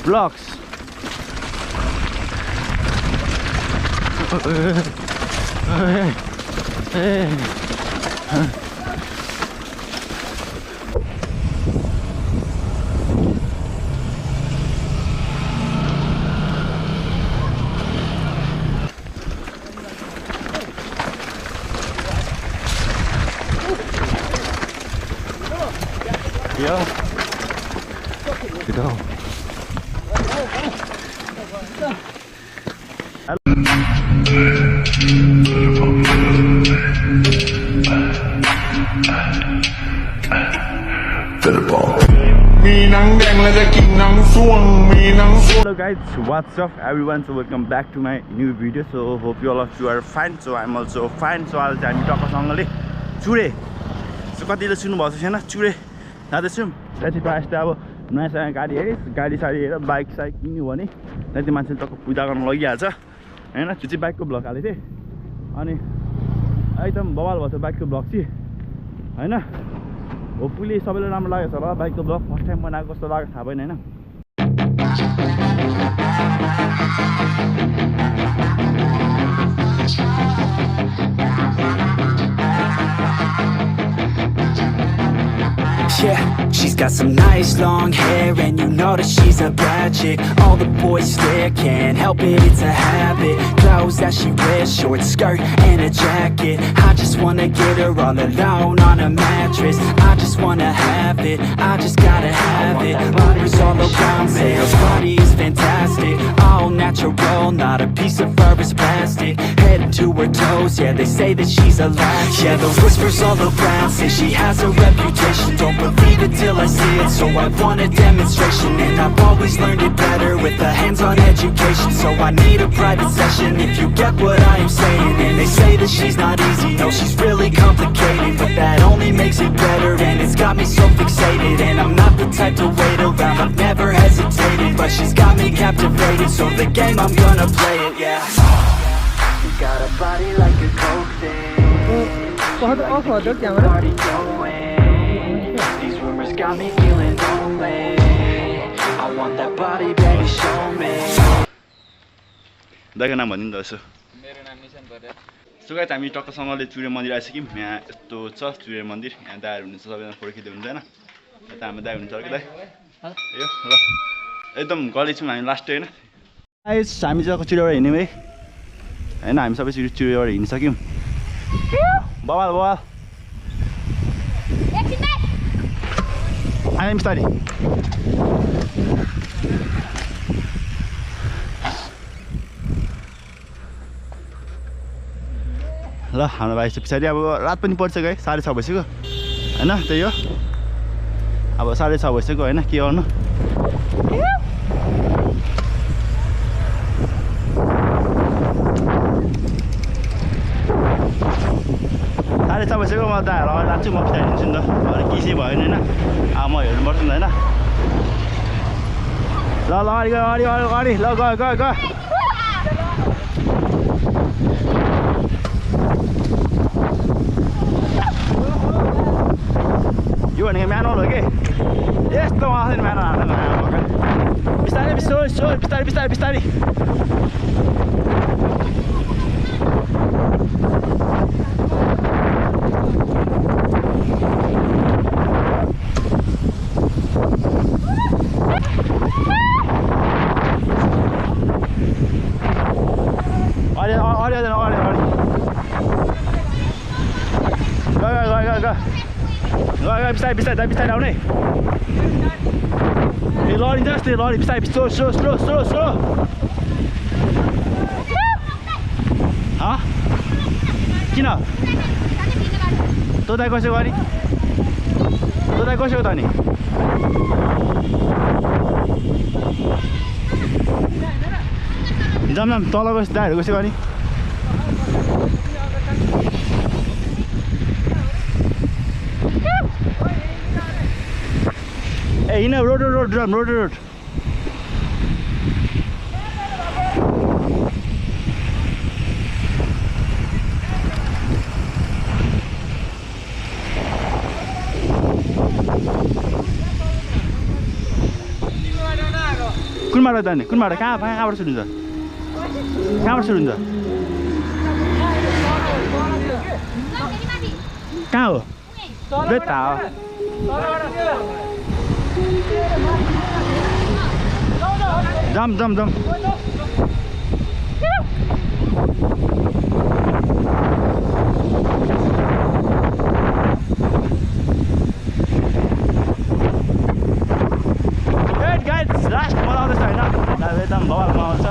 blocks. Yeah. Good go. Hello guys, what's up everyone? So welcome back to my new video. So hope you all of you are fine. So I'm also fine. So I'll tell you टक्कसँगले Chure. So कतिले सुन्नु भएको छैन चुरे जाँदैछौँ. त्यति प्रायः त अब नयाँ गाडी हेरि गाडी साडी हेरेर बाइक साइक किन्यो भने त्यति मान्छेले टक्क पूजा गर्न लगिहाल्छ हैन. त्यो चाहिँ बाइकको ब्लग हालेको थिएँ अनि एकदम बवाल भएको थियो बाइकको ब्लग चाहिँ हैन. होपफुली सबैलाई राम्रो लागेको छ होला बाइकको ब्लग. फर्स्ट टाइम बनाएको कस्तो लाग्यो थाहा भएन हैन. Yeah, she's got some nice long hair and you know that she's a bad chick. All the boys stare, can't help it, it's a habit. Clothes that she wears, short skirt and a jacket. I just wanna get her all alone on a mattress. I just wanna have it, I just gotta have it. Body's all around me, her body is fantastic. All natural, not a piece of fur is plastic. Head to her toes, yeah, they say that she's a latch. Yeah, the whispers all around say she has a reputation. Don't believe it till I see it, so I want a demonstration. And I've always learned it better with a hands-on education. So I need a private session if you get what I am saying. And they say that she's not easy, no, she's really complicated. But that only makes it better, and it's got me so fixated. And I'm not the type to wait around, I've never hesitated. But she's got me captivated, so the game, I'm gonna play it, yeah. You got a body like a coke thing. Party going. These rumors got me feeling lonely. I want that body, baby, show me. दाइको नाम भनिदिनु त यसो. मेरो नाम निशान पर्या. So guys हामी टक्कसँगले चुरे मन्दिर आइसक्यौँ. यहाँ यस्तो छ चुरे मन्दिर. यहाँ दाइहरू हुनुहुन्छ सबैजना फोटो खिच्दै हुन्छ हैन. यता हाम्रो दाइ हुनुहुन्छ अर्को दाइ. यो ल एकदम गली छौँ हामी लास्ट हैन. गाइस हामी चाहिँ चुरेबाट हिँड्यौँ है. हैन हामी सबै चुरेबाट हिँडिसक्यौँ. बवाल बवाल. I'm studying. ल हाम्रो भाइ चाहिँ पछाडि अब रात पनि पर्छ गयो 6:30 भइसक्यो हैन. त्यही हो अब 6:30 भइसक्यो हैन. के गर्नु भइसक्यो. म दाइहरू अगाडि लाग्छु म पछाडि हिँड्छु नि त. अलिक किसी भयो नि हैन. अब म हेर्नुपर्छ नि हैन. ल ल अगाडि अगाडि अगाडि ल गयो गयो गयो. यो भनेको म्यानुअल हो कि यस्तो आउँछ नि म्यानुअल हाल्नु. बिस्तारै बिस्तारै बिस्तारै बिस्तारै बिस्तारै. बिस्तारै बिस्तारै आउने. ए लडी जस्तै लडी बिस्तारै slow slow slow slow slow. किन तँ दाइ कसो गरी तँ दाइ कसो त नि. जाम जाम तलको दाइहरू कसो गरी. ए हिँड road road road road road. कुन बाटो जाने कुन बाटो कहाँबाट सुरु हुन्छ कहाँबाट सुरु हुन्छ कहाँ हो बेता जाम लास्ट मजा आउँदैछ होइन एकदम बवालमा आउँछ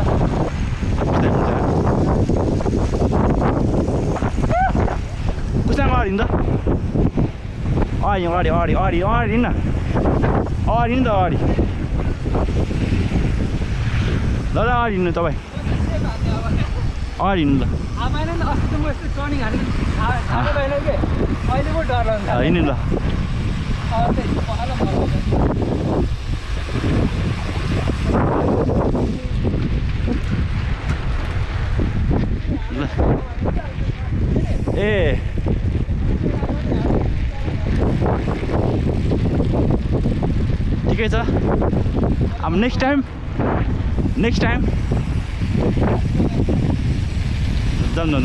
कुसँग अगाडि नि त अगाडि न अगाडि नि त अगाडि दादा अगाडि हिँड्नु तपाईँ अगाडि हिँड्नु ल हिँड्नु ल ए ठिकै छ अब नेक्स्ट टाइम जाउँ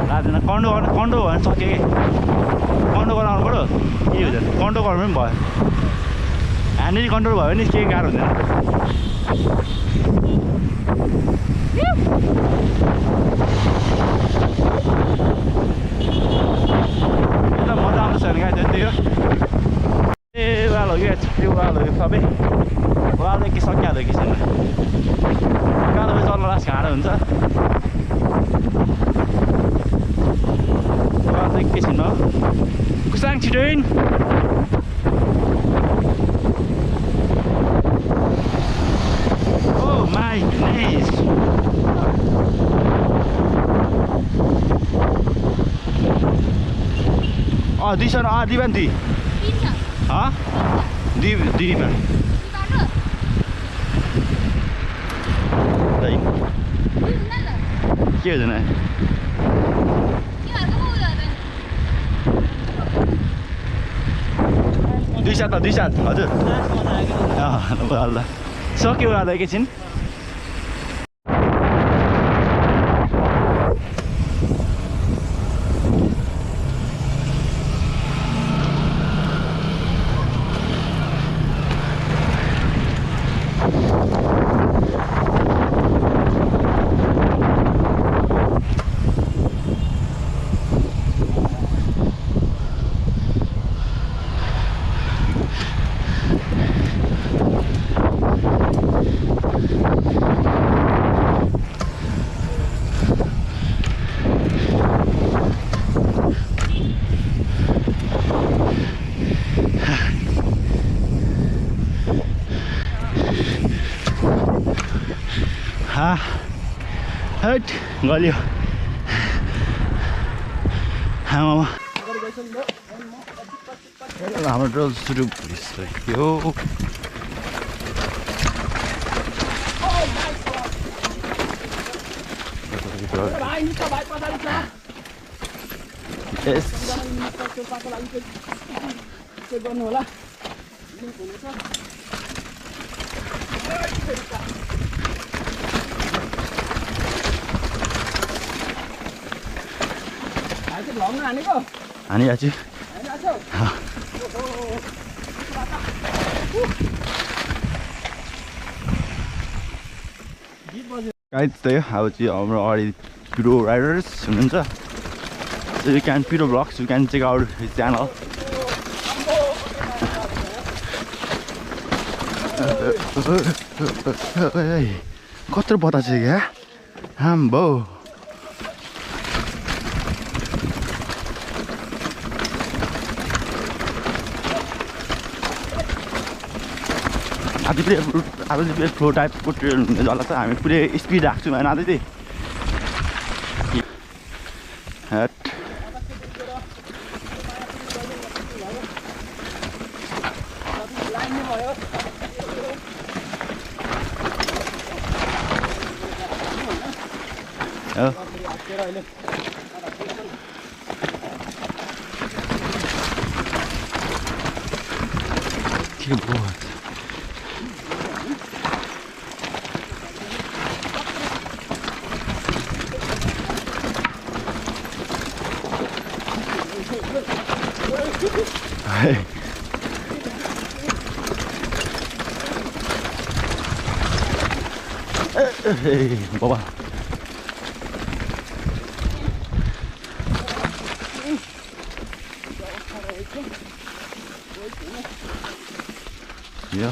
रातिमा कन्डो भयो भने सक्यो कि कन्डो गर्न आउनु पऱ्यो के हुन्छ कन्ट्रोल गर्नु पनि भयो ह्यान्डली कन्ट्रोल भयो भने केही गाह्रो हुँदैन एकदम मजा आउँदैछ भने गाई त्यही हो ए उहाँल हो कि त्यो उहाँल हो सबै उहाँल के सकिहाल्यो कि छैन उहाँल चल्न लास गाह्रो हुन्छ उहाँल के छैन Kusang छिटोइन Oh my goodness! Oh, di sana di banti. Hah? Di mana? Đây. Kia rồi này. Đi sát, हजुर. ल सक्यो होला एकैछिन हट गल्यो हाम्रो ड्रोन सुरु भइसक्यो हानी आछु गाइड त्यही अब चाहिँ हाम्रो अगाडि पिरो राइडर्स हुनुहुन्छ so you can Piro vlogs, you can check out his channel. कत्रो पता छ क्या हाम्बो आज चाहिँ फ्लो टाइपको ट्रेन हुने जला छ हामी पुरै स्पिड राख्छौँ होइन आज चाहिँ के भयो बाबा यो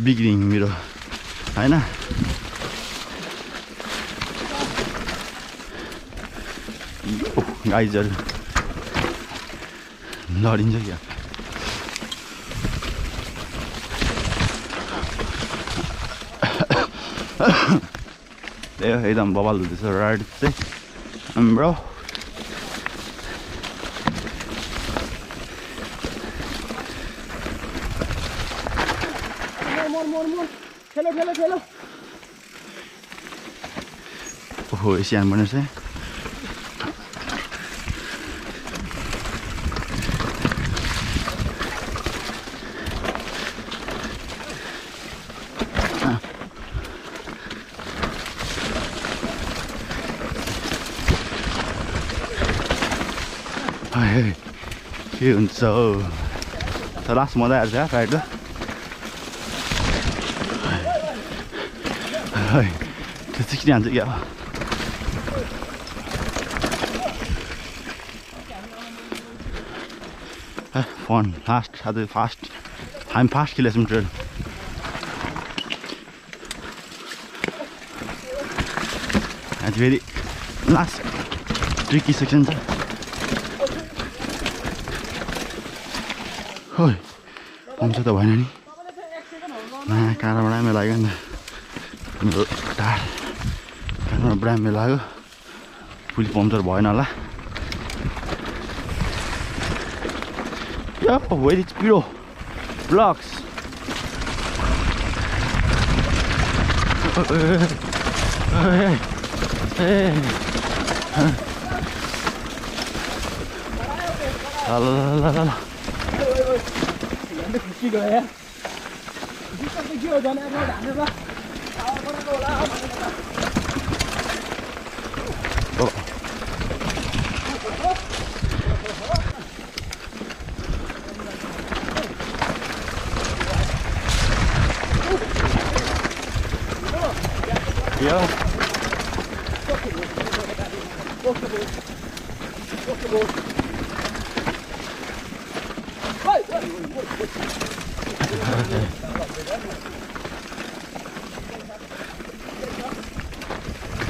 बिग्रिङ मेरो हैन गाइजहरु लडिन्छ क्या एकदम बवाल हुँदैछ राइड चाहिँ हाम्रो ओहो एसियन बनेछ के हुन्छ तर लास्ट मजा आएछ राइड त्यो चिक्री हान्छ क्या फन फास्ट आज फास्ट हामी फास्ट खेलेछौँ ट्रेन आज फेरि लास्ट ट्रिकी सेक्सन छ खोइ पम्प त भएन नि काँडा बडामै लाग्यो नि मेरो ढाड ब्रामले लाग्यो फुल पम्चर भएन होला Where is Piro? Blocks. Yeah.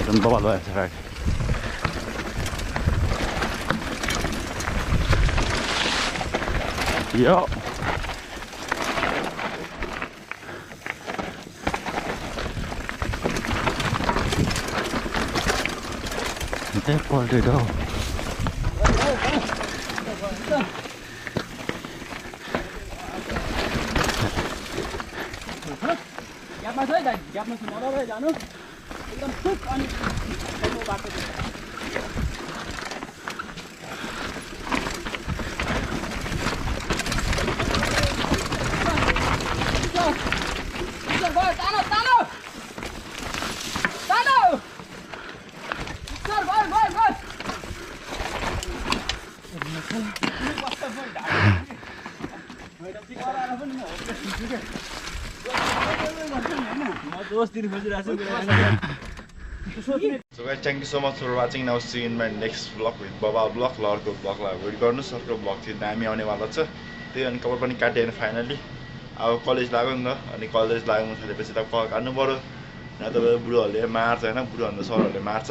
Don't bother with it. Yeah. That part it all. So guys, thank you so much for watching. Now see you in my next vlog with Baba vlog. Lorko vlog la wait गर्नु सरको vlog चाहिँ दामी आउने वाला छ त्यही अनि cover पनि काटेन फाइनली अब कलेज लाग्यो नि त अनि कलेज लाग्नु थालेपछि त काट्नु पर्यो न त बुढोहरुले मार्छ हैन बुढोहरुले सरहरुले मार्छ